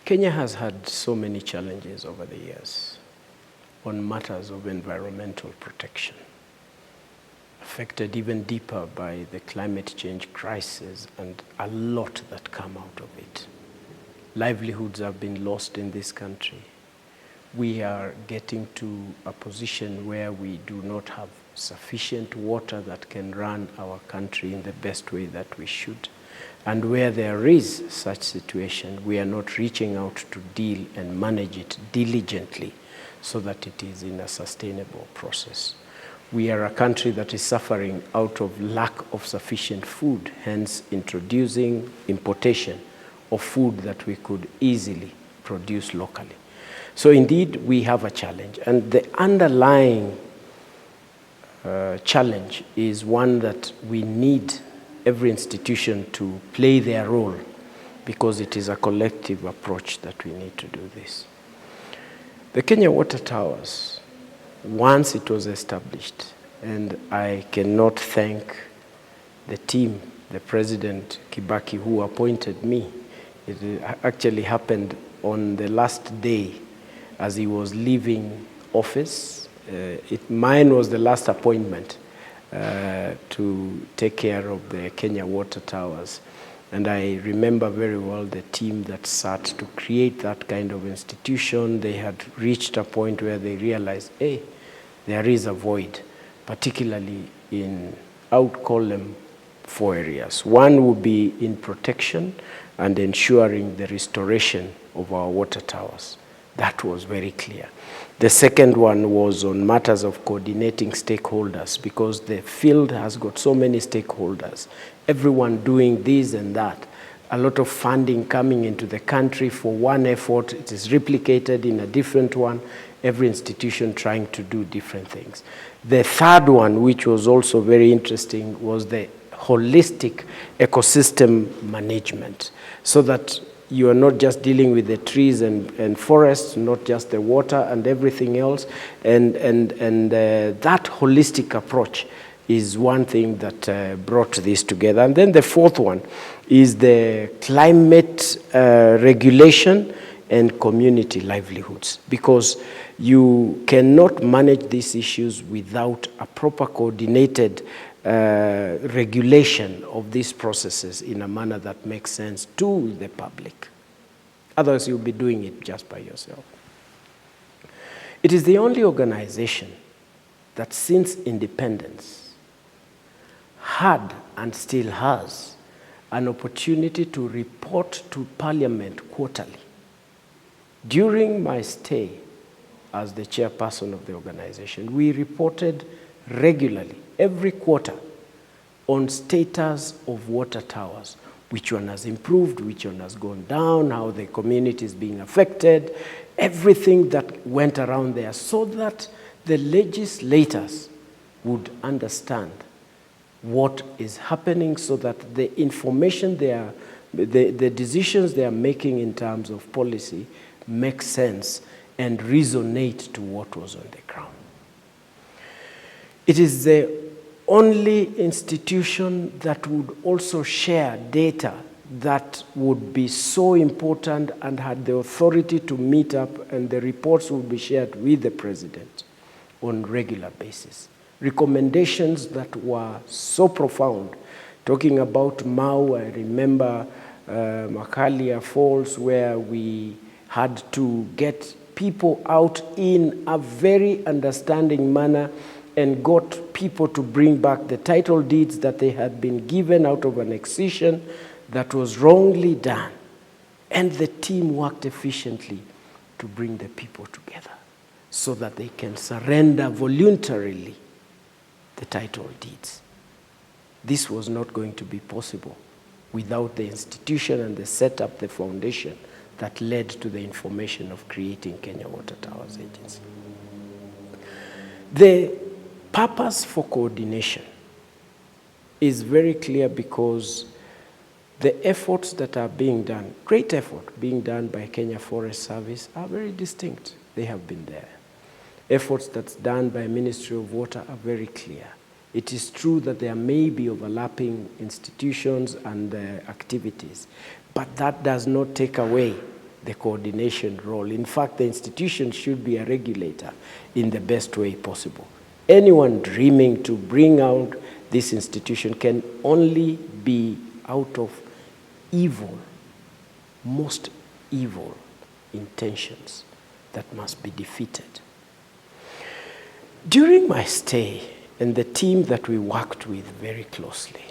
Kenya has had so many challenges over the years on matters of environmental protection, affected even deeper by the climate change crisis and a lot that come out of it. Livelihoods have been lost in this country. We are getting to a position where we do not have sufficient water that can run our country in the best way that we should. And where there is such situation, we are not reaching out to deal and manage it diligently so that it is in a sustainable process. We are a country that is suffering out of lack of sufficient food, hence introducing importation of food that we could easily produce locally. So indeed, we have a challenge. And the underlying challenge is one that we need every institution to play their role, because it is a collective approach that we need to do this. The Kenya Water Towers, once it was established, and I cannot thank the team, the President Kibaki, who appointed me. It actually happened on the last day as he was leaving office. Mine was the last appointment to take care of the Kenya Water Towers. And I remember very well the team that sat to create that kind of institution. They had reached a point where they realized, hey, there is a void, particularly in, I would call them 4 areas. One would be in protection and ensuring the restoration of our water towers. That was very clear. The second one was on matters of coordinating stakeholders, because the field has got so many stakeholders, everyone doing this and that. A lot of funding coming into the country for one effort, it is replicated in a different one, every institution trying to do different things. The third one, which was also very interesting, was the holistic ecosystem management, so that you are not just dealing with the trees and forests, not just the water and everything else. And that holistic approach is one thing that brought this together. And then the fourth one is the climate regulation and community livelihoods, because you cannot manage these issues without a proper coordinated regulation of these processes in a manner that makes sense to the public. Otherwise, you'll be doing it just by yourself. It is the only organization that since independence had and still has an opportunity to report to Parliament quarterly. During my stay as the chairperson of the organization, we reported regularly, every quarter, on status of water towers. Which one has improved, which one has gone down, how the community is being affected, everything that went around there, so that the legislators would understand what is happening, so that the information the decisions they are making in terms of policy make sense and resonate to what was on the ground. It is the only institution that would also share data that would be so important and had the authority to meet up, and the reports would be shared with the president on regular basis. Recommendations that were so profound. Talking about Mau, I remember Makalia Falls, where we had to get people out in a very understanding manner and got people to bring back the title deeds that they had been given out of an excision that was wrongly done. And the team worked efficiently to bring the people together so that they can surrender voluntarily the title deeds. This was not going to be possible without the institution and the setup, the foundation that led to the information of creating Kenya Water Towers Agency. The purpose for coordination is very clear, because the efforts that are being done, great effort being done by Kenya Forest Service, are very distinct. They have been there. Efforts that's done by Ministry of Water are very clear. It is true that there may be overlapping institutions and activities, but that does not take away the coordination role. In fact, the institution should be a regulator in the best way possible. Anyone dreaming to bring out this institution can only be out of evil, most evil intentions that must be defeated. During my stay, and the team that we worked with very closely,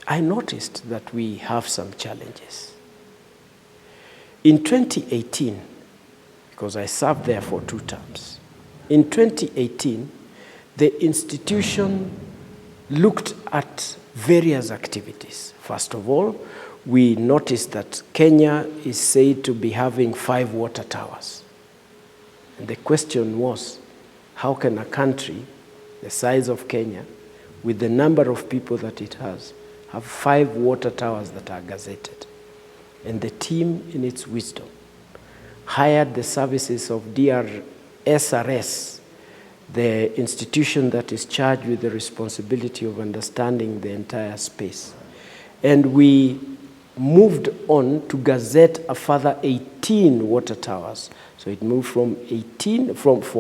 I noticed that we have some challenges. In 2018, because I served there for 2 terms, in 2018, the institution looked at various activities. First of all, we noticed that Kenya is said to be having 5 water towers. And the question was, how can a country the size of Kenya, with the number of people that it has, have 5 water towers that are gazetted? And the team, in its wisdom, hired the services of DRSRS, the institution that is charged with the responsibility of understanding the entire space. And we moved on to gazette a further 18 water towers. So it moved from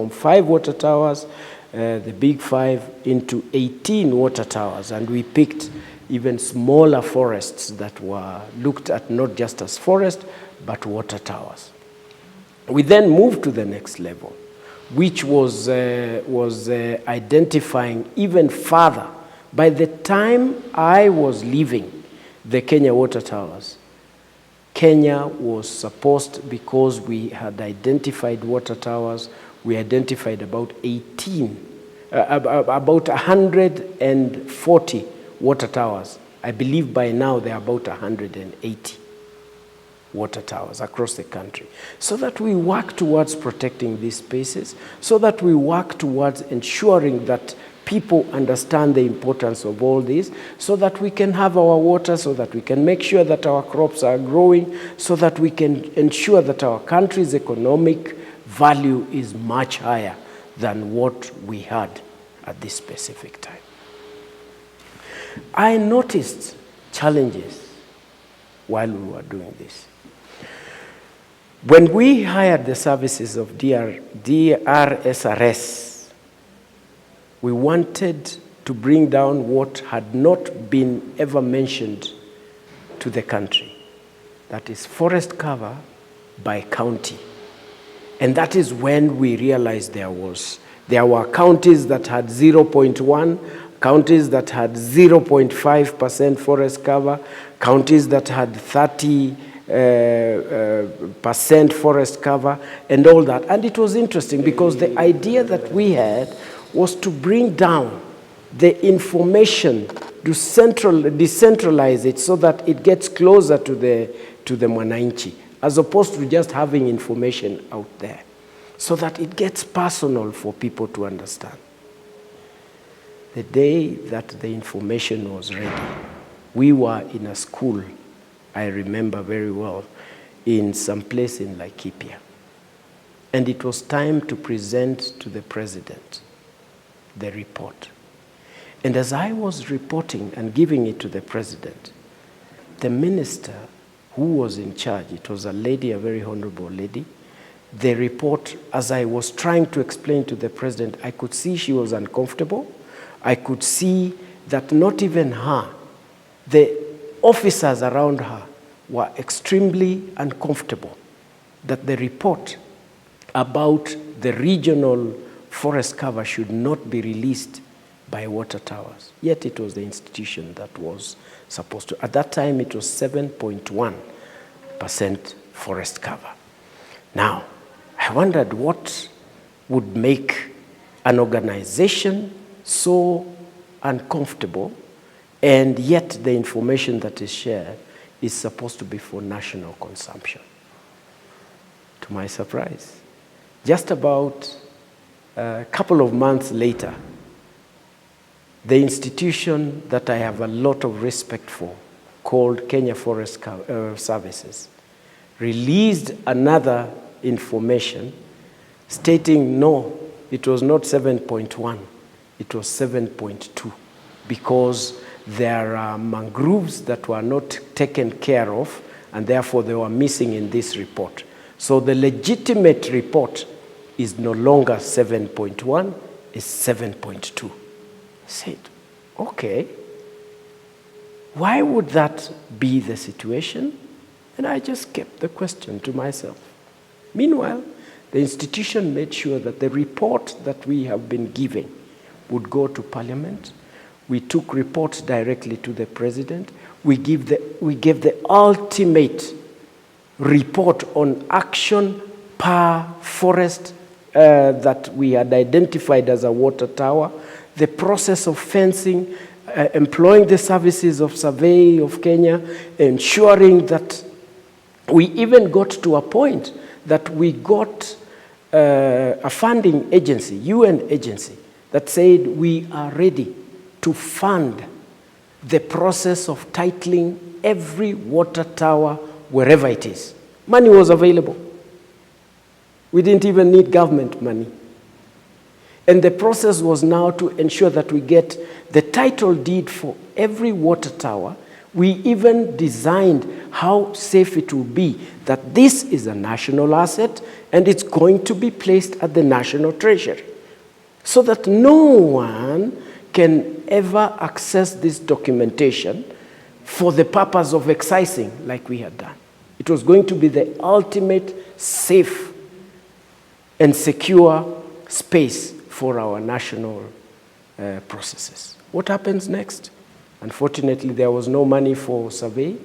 5 water towers, the big 5, into 18 water towers. And we picked even smaller forests that were looked at not just as forest, but water towers. We then moved to the next level, which was identifying even further. By the time I was leaving the Kenya water towers, Kenya was supposed, because we had identified water towers, we identified about 140 water towers. I believe by now there are about 180 water towers across the country. So that we work towards protecting these spaces, so that we work towards ensuring that people understand the importance of all this, so that we can have our water, so that we can make sure that our crops are growing, so that we can ensure that our country's economic value is much higher than what we had at this specific time. I noticed challenges while we were doing this. When we hired the services of DRSRS, we wanted to bring down what had not been ever mentioned to the country. That is forest cover by county. And that is when we realized there were counties that had 0.1, counties that had 0.5% forest cover, counties that had 30% forest cover, and all that. And it was interesting because the idea that we had was to bring down the information, to decentralize it so that it gets closer to the mwananchi, as opposed to just having information out there, so that it gets personal for people to understand. The day that the information was ready, we were in a school, I remember very well, in some place in Laikipia. And it was time to present to the president the report. And as I was reporting and giving it to the president, the minister who was in charge, it was a lady, a very honorable lady, the report, as I was trying to explain to the president, I could see she was uncomfortable. I could see that not even her, the officers around her were extremely uncomfortable, that the report about the regional forest cover should not be released by water towers. Yet it was the institution that was supposed to. At that time, it was 7.1% forest cover. Now, I wondered what would make an organization so uncomfortable, and yet the information that is shared is supposed to be for national consumption. To my surprise, just about a couple of months later, the institution that I have a lot of respect for, called Kenya Forest Services, released another information stating no, it was not 7.1, it was 7.2, because there are mangroves that were not taken care of and therefore they were missing in this report. So the legitimate report is no longer 7.1, it's 7.2. I said, okay, why would that be the situation? And I just kept the question to myself. Meanwhile, the institution made sure that the report that we have been giving would go to Parliament. We took reports directly to the President. We gave the ultimate report on action per forest that we had identified as a water tower, the process of fencing, employing the services of Survey of Kenya, ensuring that we even got to a point that we got a funding agency, UN agency, that said we are ready to fund the process of titling every water tower wherever it is. Money was available. We didn't even need government money. And the process was now to ensure that we get the title deed for every water tower. We even designed how safe it will be that this is a national asset and it's going to be placed at the National Treasury so that no one can ever access this documentation for the purpose of excising like we had done. It was going to be the ultimate safe and secure space for our national processes. What happens next? Unfortunately, there was no money for survey,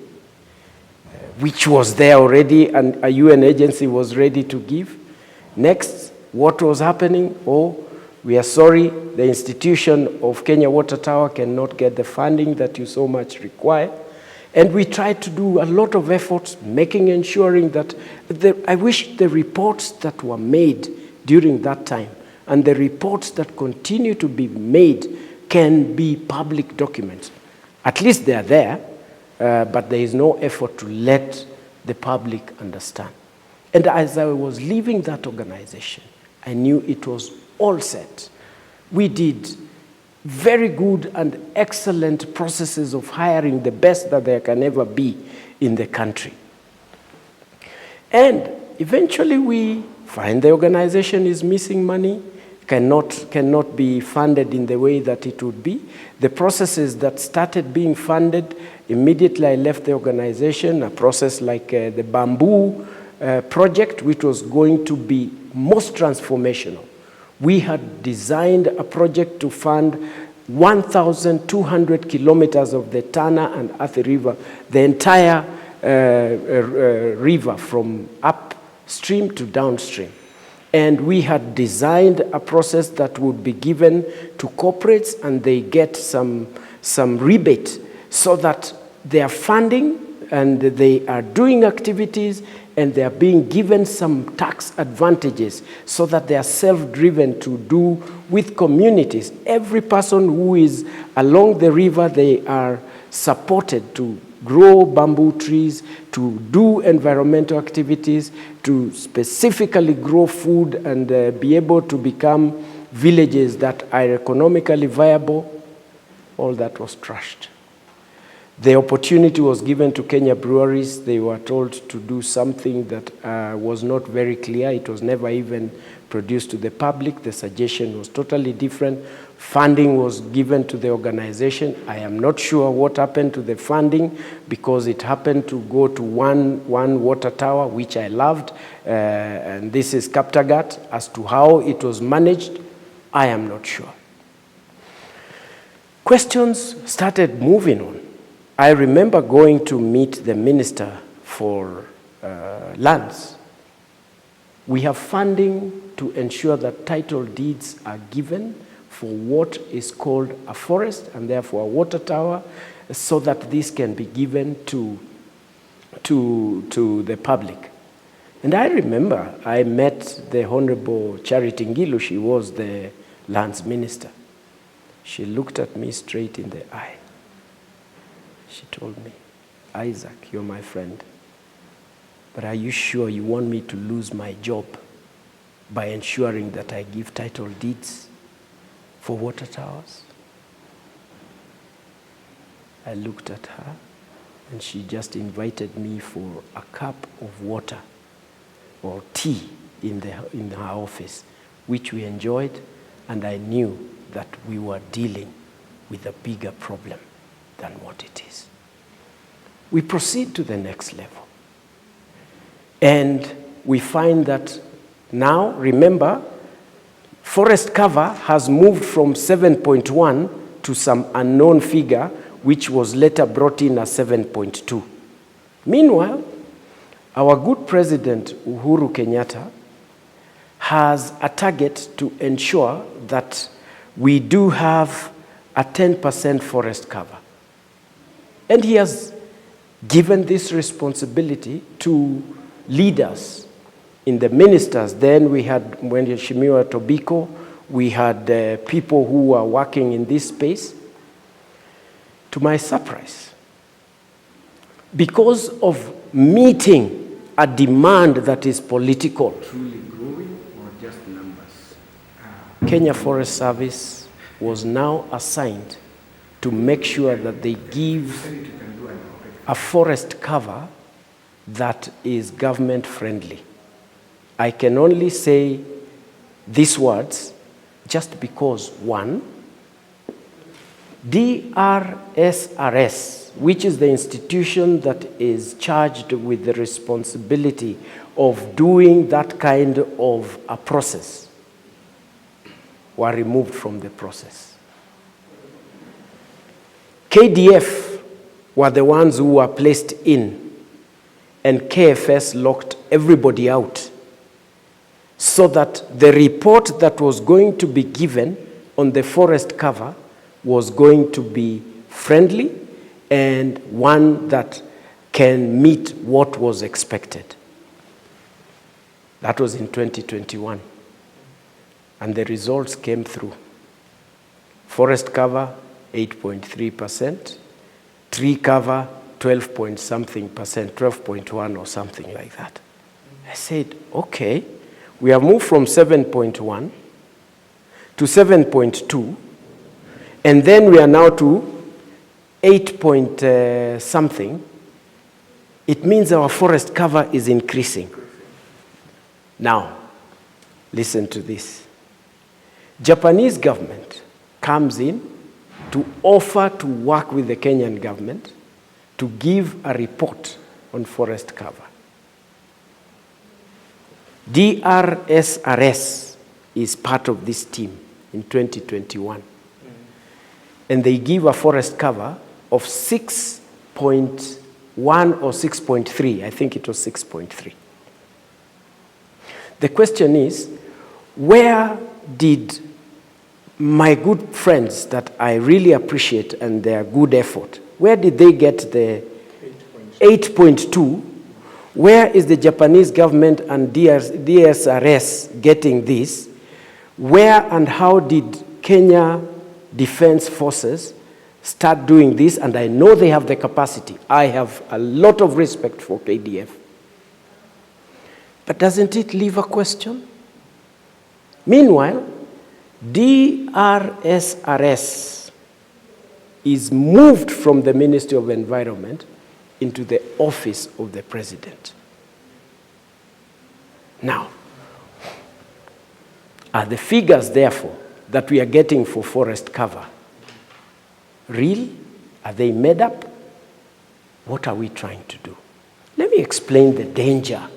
which was there already and a UN agency was ready to give. Next, what was happening? Oh, we are sorry, the institution of Kenya Water Tower cannot get the funding that you so much require. And we tried to do a lot of efforts, ensuring that I wish the reports that were made during that time and the reports that continue to be made can be public documents. At least they are there, but there is no effort to let the public understand. And as I was leaving that organization, I knew it was all set. We did very good and excellent processes of hiring the best that there can ever be in the country. And eventually we find the organization is missing money, cannot be funded in the way that it would be. The processes that started being funded, immediately I left the organization, a process like the bamboo project, which was going to be most transformational. We had designed a project to fund 1,200 kilometers of the Tana and Athi River, the entire river from upstream to downstream. And we had designed a process that would be given to corporates and they get some rebate so that they are funding and they are doing activities and they are being given some tax advantages so that they are self-driven to do with communities. Every person who is along the river, they are supported to grow bamboo trees, to do environmental activities, to specifically grow food and be able to become villages that are economically viable. All that was trashed. The opportunity was given to Kenya breweries. They were told to do something that was not very clear. It was never even produced to the public. The suggestion was totally different. Funding was given to the organization. I am not sure what happened to the funding because it happened to go to one water tower, which I loved, and this is Kaptegat. As to how it was managed, I am not sure. Questions started moving on. I remember going to meet the Minister for Lands. We have funding to ensure that title deeds are given for what is called a forest and therefore a water tower so that this can be given to the public. And I remember I met the Honorable Charity Ngilu. She was the Lands Minister. She looked at me straight in the eye. She told me, Isaac, you're my friend, but are you sure you want me to lose my job by ensuring that I give title deeds for water towers? I looked at her and she just invited me for a cup of water or tea in her office, which we enjoyed, and I knew that we were dealing with a bigger problem than what it is. We proceed to the next level. And we find that now, remember, forest cover has moved from 7.1 to some unknown figure, which was later brought in as 7.2. Meanwhile, our good president, Uhuru Kenyatta, has a target to ensure that we do have a 10% forest cover. And he has given this responsibility to leaders in the ministers. Then we had, when Shimiwa Tobiko, we had people who were working in this space. To my surprise, because of meeting a demand that is political, truly growing or just numbers? Kenya Forest Service was now assigned to make sure that they give a forest cover that is government friendly. I can only say these words just because, one, DRSRS, which is the institution that is charged with the responsibility of doing that kind of a process, were removed from the process. KDF were the ones who were placed in, and KFS locked everybody out, so that the report that was going to be given on the forest cover was going to be friendly and one that can meet what was expected. That was in 2021. And the results came through. Forest cover, 8.3%. Tree cover, 12 point something percent, 12.1 or something like that. I said, okay, we have moved from 7.1 to 7.2, and then we are now to 8 point something. It means our forest cover is increasing. Now, listen to this. Japanese government comes in to offer to work with the Kenyan government to give a report on forest cover. DRSRS is part of this team in 2021. And they give a forest cover of 6.1 or 6.3. I think it was 6.3. The question is, where did my good friends that I really appreciate and their good effort, where did they get the 8.2? Where is the Japanese government and DSRS getting this? Where and how did Kenya Defense Forces start doing this? And I know they have the capacity. I have a lot of respect for KDF. But doesn't it leave a question? Meanwhile, DRSRS is moved from the Ministry of Environment into the office of the president. Now, are the figures, therefore, that we are getting for forest cover real? Are they made up? What are we trying to do? Let me explain the danger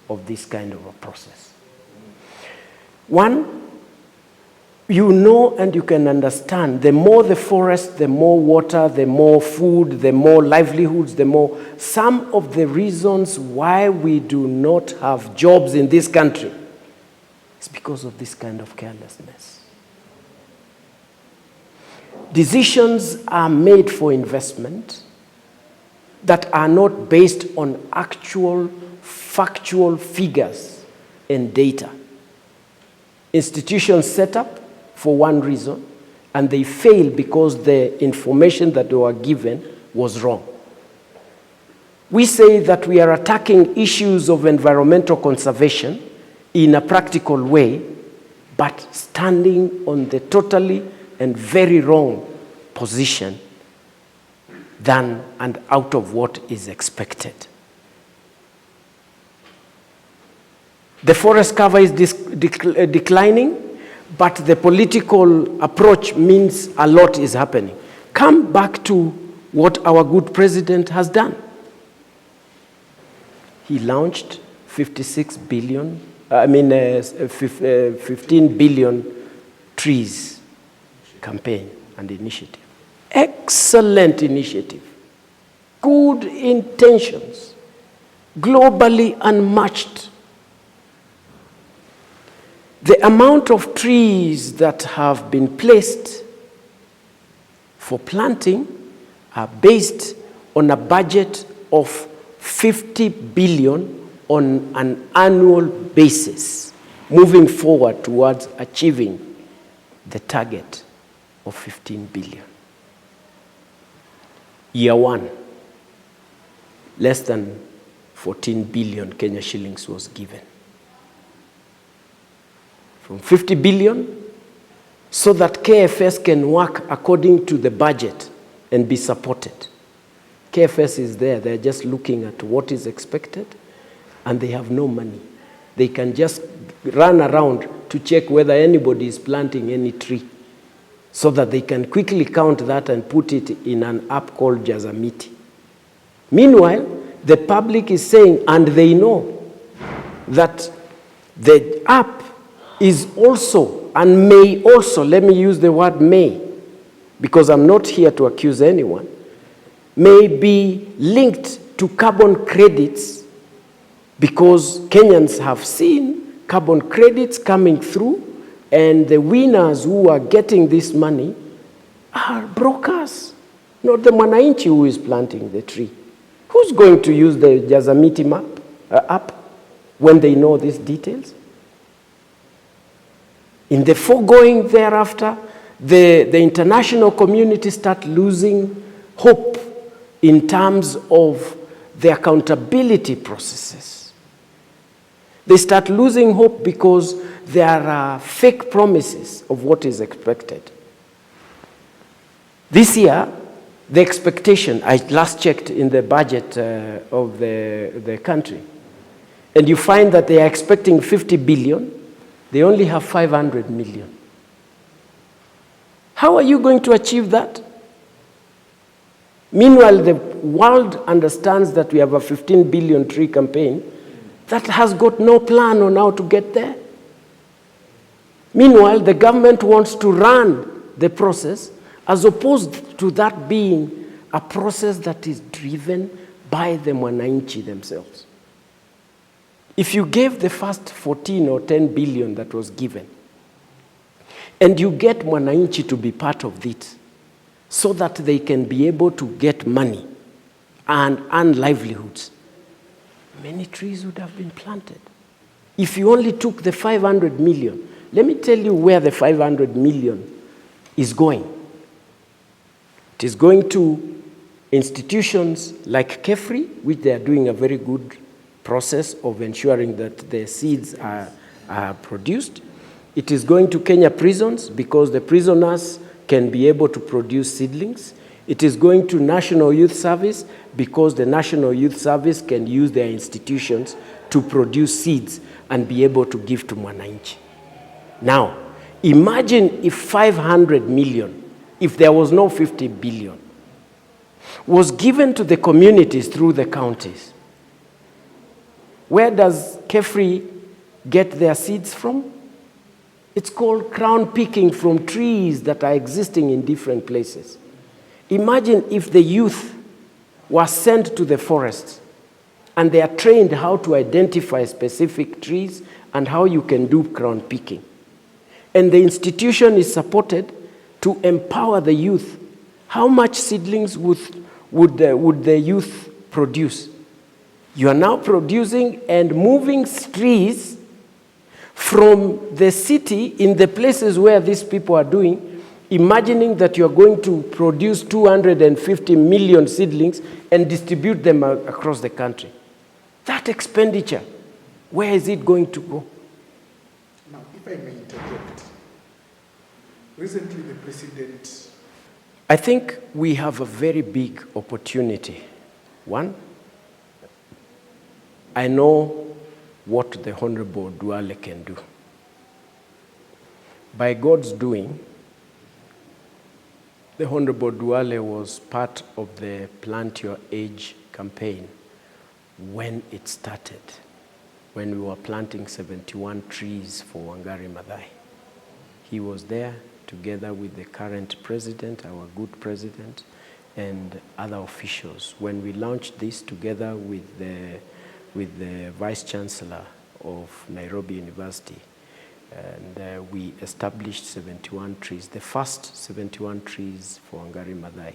of this kind of a process. One, you know and you can understand, the more the forest, the more water, the more food, the more livelihoods, the more. Some of the reasons why we do not have jobs in this country is because of this kind of carelessness. Decisions are made for investment that are not based on actual, factual figures and data. Institutions set up for one reason, and they fail because the information that they were given was wrong. We say that we are attacking issues of environmental conservation in a practical way, but standing on the totally and very wrong position than and out of what is expected. The forest cover is declining, but the political approach means a lot is happening. Come back to what our good president has done. He launched 15 billion trees campaign and initiative. Excellent initiative. Good intentions. Globally unmatched. The amount of trees that have been placed for planting are based on a budget of 50 billion on an annual basis, moving forward towards achieving the target of 15 billion. Year one, less than 14 billion Kenya shillings was given. From 50 billion, so that KFS can work according to the budget and be supported. KFS is there, they're just looking at what is expected, and they have no money. They can just run around to check whether anybody is planting any tree, so that they can quickly count that and put it in an app called Jazamiti. Meanwhile, the public is saying, and they know, that the app is also, and may also, let me use the word may, because I'm not here to accuse anyone, may be linked to carbon credits, because Kenyans have seen carbon credits coming through, and the winners who are getting this money are brokers, not the mwananchi who is planting the tree. Who's going to use the Jazamiti app when they know these details? In the foregoing thereafter, the international community start losing hope in terms of the accountability processes. They start losing hope because there are fake promises of what is expected. This year, the expectation, I last checked in the budget of the country, and you find that they are expecting 50 billion, they only have 500 million. How are you going to achieve that? Meanwhile, the world understands that we have a 15 billion tree campaign that has got no plan on how to get there. Meanwhile, the government wants to run the process as opposed to that being a process that is driven by the mwananchi themselves. If you gave the first 14 or 10 billion that was given, and you get mwananchi to be part of it, so that they can be able to get money and earn livelihoods, many trees would have been planted. If you only took the 500 million, let me tell you where the 500 million is going. It is going to institutions like KEFRI, which they are doing a very good process of ensuring that the seeds are produced. It is going to Kenya prisons because the prisoners can be able to produce seedlings. It is going to National Youth Service because the National Youth Service can use their institutions to produce seeds and be able to give to mwananchi. Now, imagine if 500 million, if there was no 50 billion, was given to the communities through the counties. Where does KEFRI get their seeds from? It's called crown picking from trees that are existing in different places. Imagine if the youth were sent to the forest and they are trained how to identify specific trees and how you can do crown picking. And the institution is supported to empower the youth. How much seedlings would the youth produce? You are now producing and moving trees from the city in the places where these people are doing, imagining that you're going to produce 250 million seedlings and distribute them across the country. That expenditure, where is it going to go? Now, if I may interject, recently the president I think we have a very big opportunity. One, I know what the Honorable Duale can do. By God's doing, the Honorable Duale was part of the Plant Your Age campaign when it started, when we were planting 71 trees for Wangari Maathai. He was there together with the current president, our good president, and other officials. When we launched this together with the Vice Chancellor of Nairobi University, and we established 71 trees, the first 71 trees for Wangari Maathai.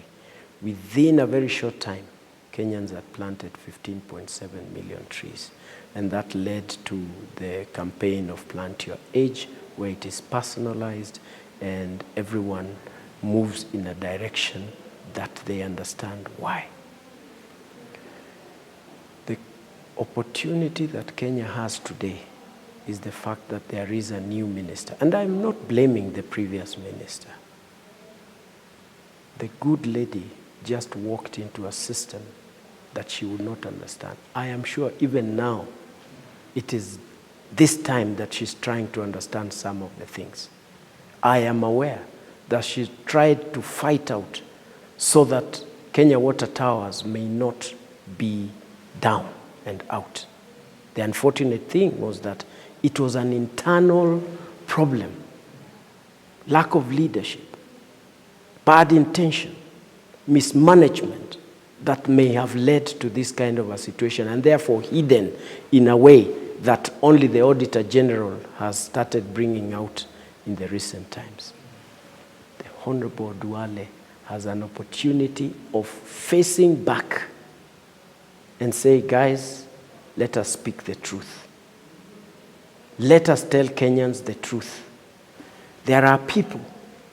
Within a very short time, Kenyans had planted 15.7 million trees. And that led to the campaign of Plant Your Age, where it is personalized and everyone moves in a direction that they understand why. The opportunity that Kenya has today is the fact that there is a new minister. And I'm not blaming the previous minister. The good lady just walked into a system that she would not understand. I am sure even now, it is this time that she's trying to understand some of the things. I am aware that she tried to fight out so that Kenya Water Towers may not be down and out. The unfortunate thing was that it was an internal problem, lack of leadership, bad intention, mismanagement that may have led to this kind of a situation, and therefore hidden in a way that only the Auditor General has started bringing out in the recent times. The Honorable Duale has an opportunity of facing back and say, guys, let us speak the truth. Let us tell Kenyans the truth. There are people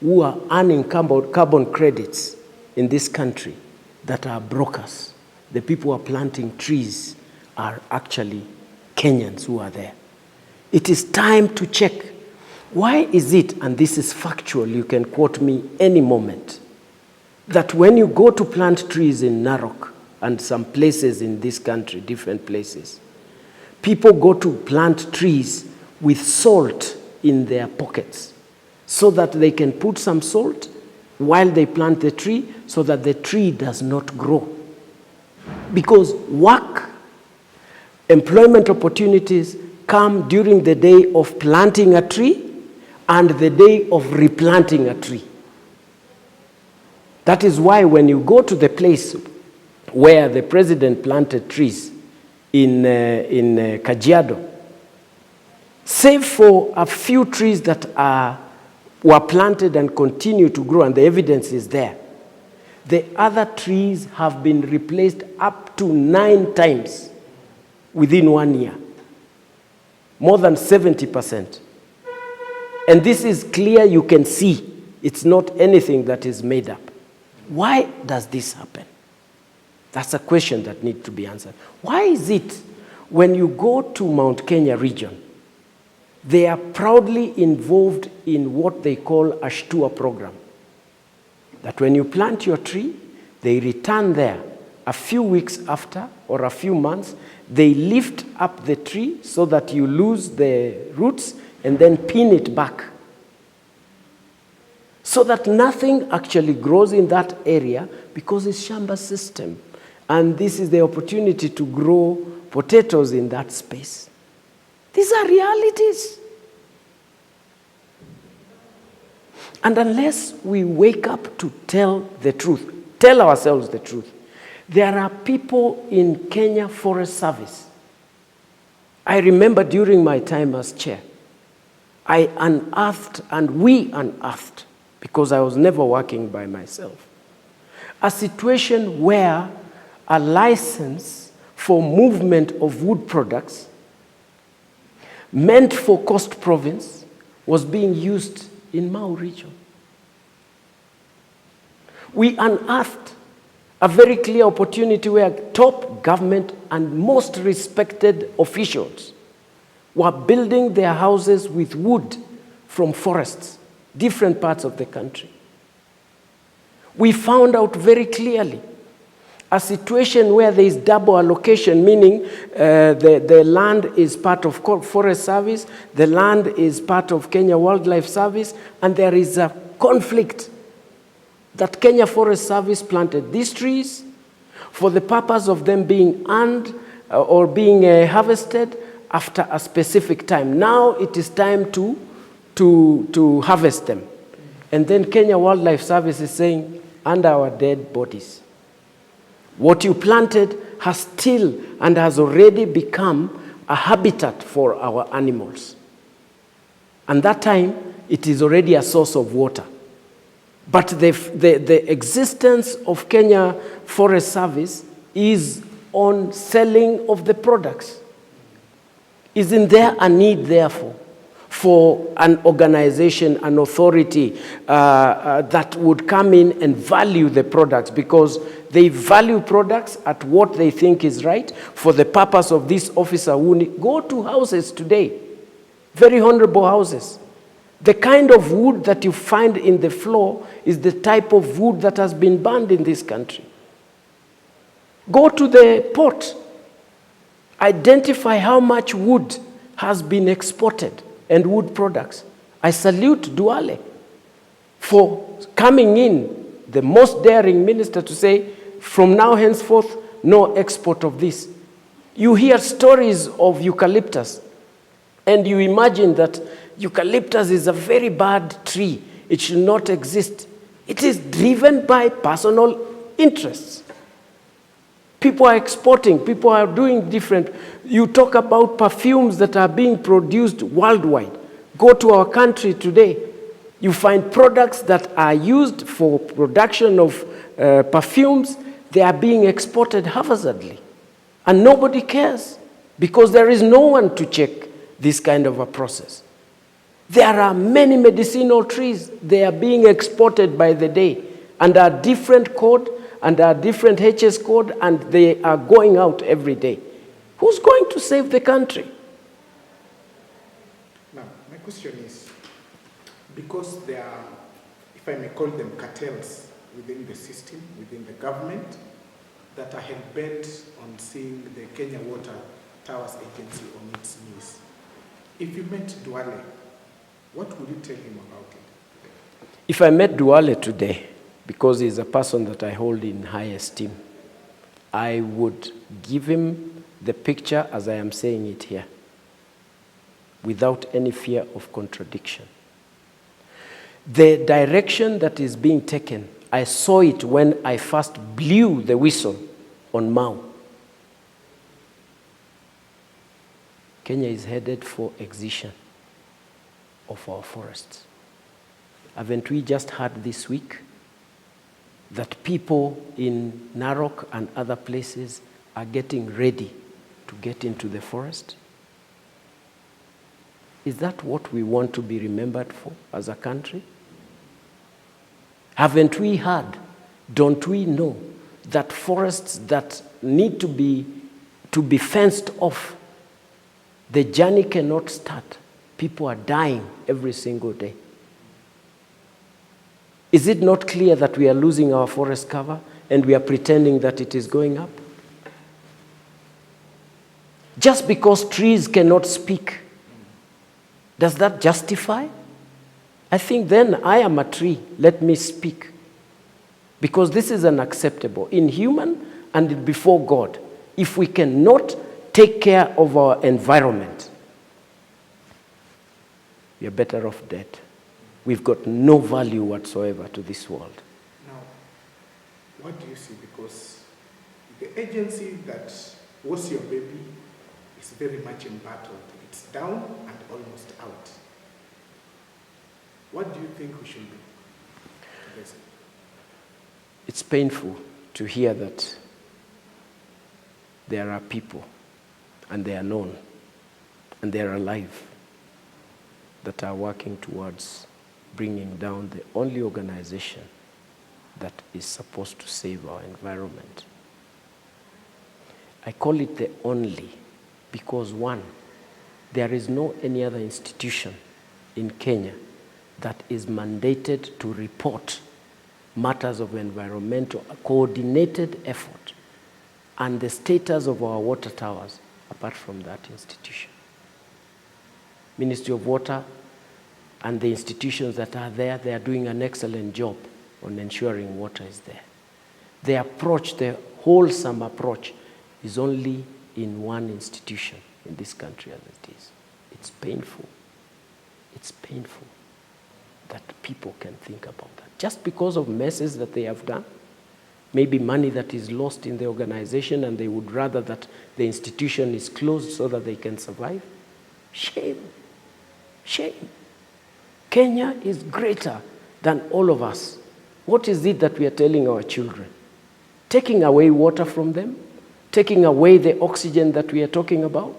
who are earning carbon credits in this country that are brokers. The people who are planting trees are actually Kenyans who are there. It is time to check. Why is it, and this is factual, you can quote me any moment, that when you go to plant trees in Narok and some places in this country, different places, people go to plant trees with salt in their pockets so that they can put some salt while they plant the tree so that the tree does not grow. Because work, employment opportunities come during the day of planting a tree and the day of replanting a tree. That is why when you go to the place where the president planted trees in Kajiado, save for a few trees that were planted and continue to grow, and the evidence is there, the other trees have been replaced up to 9 times within 1 year. More than 70%. And this is clear, you can see. It's not anything that is made up. Why does this happen? That's a question that needs to be answered. Why is it when you go to Mount Kenya region, they are proudly involved in what they call a Shtua program? That when you plant your tree, they return there a few weeks after or a few months, they lift up the tree so that you lose the roots and then pin it back. So that nothing actually grows in that area because it's Shamba system. And this is the opportunity to grow potatoes in that space. These are realities. And unless we wake up to tell the truth, tell ourselves the truth, there are people in Kenya Forest Service. I remember during my time as chair, I unearthed, and we unearthed, because I was never working by myself, a situation where a license for movement of wood products meant for Coast Province was being used in Mau region. We unearthed a very clear opportunity where top government and most respected officials were building their houses with wood from forests, different parts of the country. We found out very clearly a situation where there is double allocation, meaning the land is part of Forest Service, the land is part of Kenya Wildlife Service, and there is a conflict that Kenya Forest Service planted these trees for the purpose of them being earned or being harvested after a specific time. Now it is time to harvest them. And then Kenya Wildlife Service is saying, under our dead bodies. What you planted has still and has already become a habitat for our animals. And that time, it is already a source of water. But the existence of Kenya Forest Service is on selling of the products. Isn't there a need, therefore, for an organization, an authority that would come in and value the products, because they value products at what they think is right for the purpose of this officer who go to houses today, very honorable houses. The kind of wood that you find in the floor is the type of wood that has been burned in this country. Go to the port, identify how much wood has been exported and wood products. I salute Duale for coming in, the most daring minister, to say, from now henceforth, no export of this. You hear stories of eucalyptus, and you imagine that eucalyptus is a very bad tree. It should not exist. It is driven by personal interests. People are exporting, people are doing different. You talk about perfumes that are being produced worldwide. Go to our country today, you find products that are used for production of perfumes. They are being exported haphazardly. And nobody cares, because there is no one to check this kind of a process. There are many medicinal trees. They are being exported by the day under a different code, under a different HS code, and they are going out every day. Who's going to save the country? Now, my question is, because there are, if I may call them, cartels within the system, within the government, that are hell-bent on seeing the Kenya Water Towers Agency on its knees. If you met Duale, what would you tell him about it? If I met Duale today, because he's a person that I hold in high esteem, I would give him the picture as I am saying it here, without any fear of contradiction. The direction that is being taken, I saw it when I first blew the whistle on Mau. Kenya is headed for extinction of our forests. Haven't we just heard this week that people in Narok and other places are getting ready to get into the forest? Is that what we want to be remembered for as a country? Haven't we heard, don't we know, that forests that need to be fenced off, the journey cannot start. People are dying every single day. Is it not clear that we are losing our forest cover and we are pretending that it is going up? Just because trees cannot speak, does that justify? I think then I am a tree, let me speak. Because this is unacceptable, inhuman and before God. If we cannot take care of our environment, we are better off dead. We've got no value whatsoever to this world. Now, what do you see? Because the agency that was your baby is very much embattled. It's down and almost out. What do you think we should do? It's painful to hear that there are people, and they are known, and they are alive, that are working towards bringing down the only organization that is supposed to save our environment. I call it the only because, one, there is no any other institution in Kenya that is mandated to report matters of environmental, a coordinated effort, and the status of our water towers apart from that institution. Ministry of Water and the institutions that are there, they are doing an excellent job on ensuring water is there. The approach, the wholesome approach, is only in one institution in this country as it is. It's painful. It's painful that people can think about that. Just because of messes that they have done, maybe money that is lost in the organization and they would rather that the institution is closed so that they can survive. Shame. Shame. Kenya is greater than all of us. What is it that we are telling our children? Taking away water from them? Taking away the oxygen that we are talking about?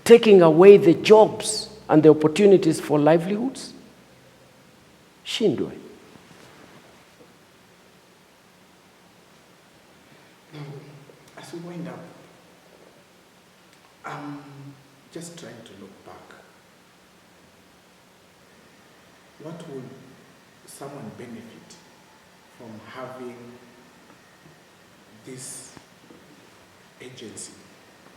Taking away the jobs and the opportunities for livelihoods? Shindwe. As we wind up, I'm just trying to look back. What would someone benefit from having this agency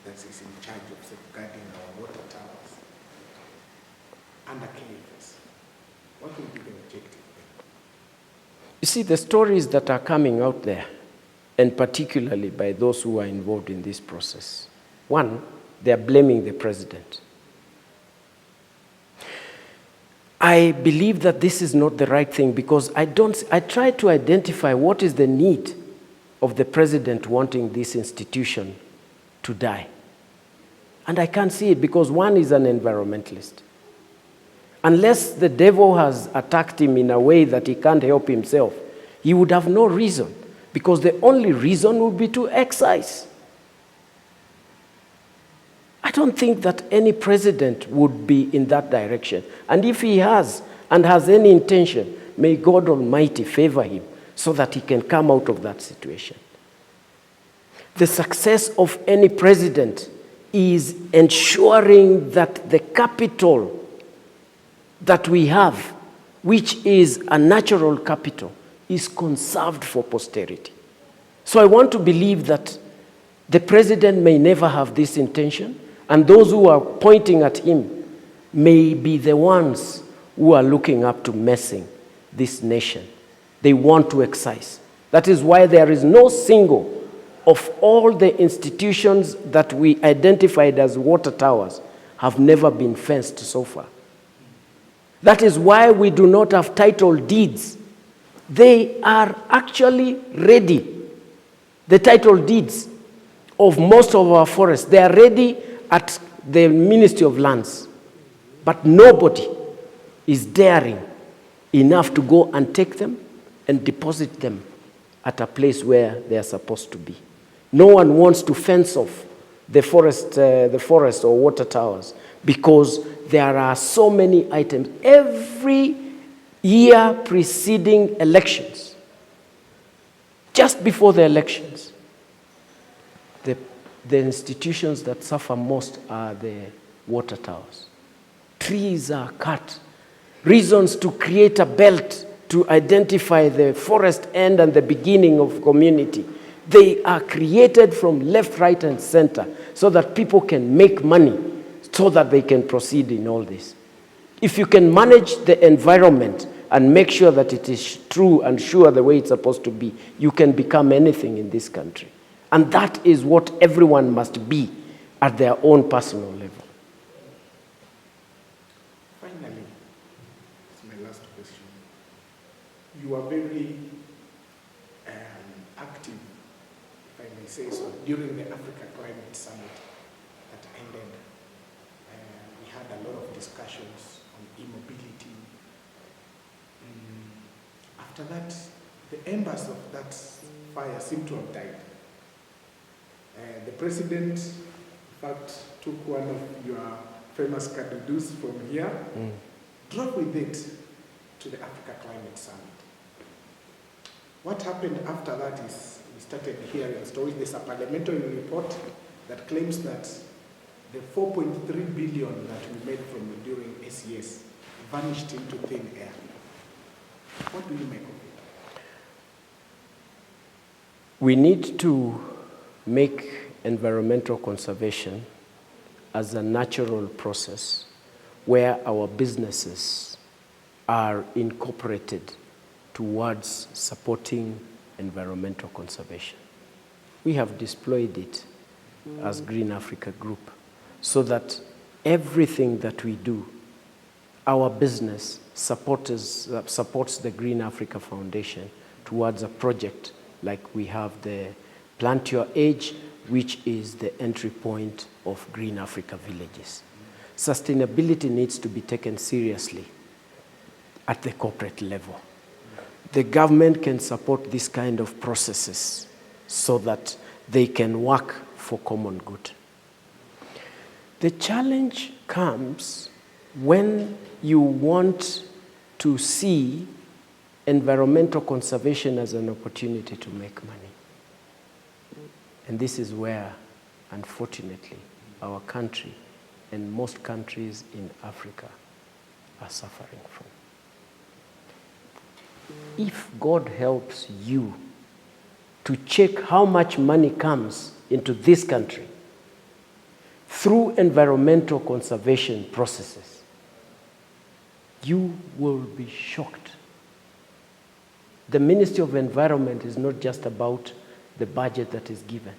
that is in charge of safeguarding our water towers under KFS? What would be the objective? You see, the stories that are coming out there, and particularly by those who are involved in this process, one, they are blaming the president. I believe that this is not the right thing because I try to identify what is the need of the president wanting this institution to die. And I can't see it because one is an environmentalist. Unless the devil has attacked him in a way that he can't help himself, he would have no reason, because the only reason would be to excise. I don't think that any president would be in that direction. And if he has, and has any intention, may God Almighty favor him so that he can come out of that situation. The success of any president is ensuring that the capital that we have, which is a natural capital, is conserved for posterity. So I want to believe that the president may never have this intention, and those who are pointing at him may be the ones who are looking up to messing this nation. They want to excise. That is why there is no single of all the institutions that we identified as water towers have never been fenced so far. That is why we do not have title deeds. They are actually ready. The title deeds of most of our forests, they are ready at the Ministry of Lands. But nobody is daring enough to go and take them and deposit them at a place where they are supposed to be. No one wants to fence off the forest or water towers because there are so many items. Every year preceding elections, just before the elections, the institutions that suffer most are the water towers. Trees are cut. Reasons to create a belt to identify the forest end and the beginning of community. They are created from left, right, and center so that people can make money so that they can proceed in all this. If you can manage the environment and make sure that it is true and sure the way it's supposed to be, you can become anything in this country. And that is what everyone must be at their own personal level. Finally, it's my last question. You are very active, if I may say so, during the Africa Climate Summit that ended. We had a lot of discussions on e-mobility. After that, the embers of that fire seem to have died. The president, in fact, took one of your famous kadudus from here, drove with it to the Africa Climate Summit. What happened after that is we started hearing stories. There's a parliamentary report that claims that the 4.3 billion that we made from during SES vanished into thin air. What do you make of it? We need to make environmental conservation as a natural process where our businesses are incorporated towards supporting environmental conservation. We have deployed it as Green Africa Group so that everything that we do, our business supports the Green Africa Foundation towards a project like we have the Plant Your Age, which is the entry point of Green Africa villages. Sustainability needs to be taken seriously at the corporate level. The government can support this kind of processes so that they can work for common good. The challenge comes when you want to see environmental conservation as an opportunity to make money. And this is where, unfortunately, our country and most countries in Africa are suffering from. If God helps you to check how much money comes into this country through environmental conservation processes, you will be shocked. The Ministry of Environment is not just about the budget that is given.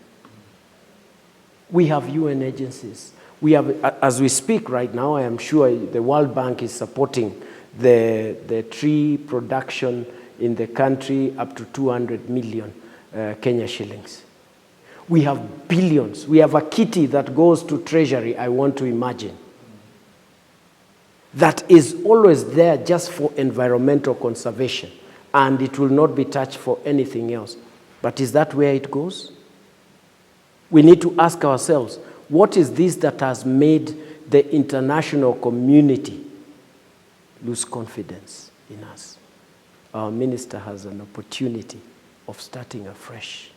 We have UN agencies. We have, as we speak right now, I am sure the World Bank is supporting the tree production in the country up to 200 million Kenya shillings. We have billions. We have a kitty that goes to Treasury, I want to imagine, that is always there just for environmental conservation, and it will not be touched for anything else. But is that where it goes? We need to ask ourselves, what is this that has made the international community lose confidence in us? Our minister has an opportunity of starting afresh,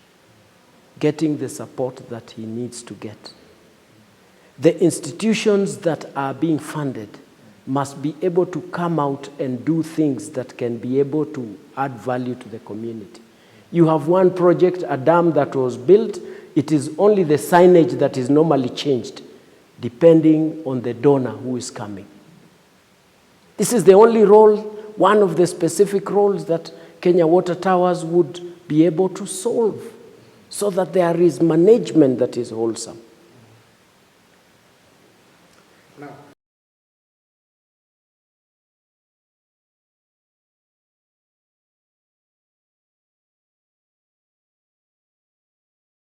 getting the support that he needs to get. The institutions that are being funded must be able to come out and do things that can be able to add value to the community. You have one project, a dam that was built, it is only the signage that is normally changed, depending on the donor who is coming. This is the only role, one of the specific roles that Kenya Water Towers would be able to solve, so that there is management that is wholesome. Now,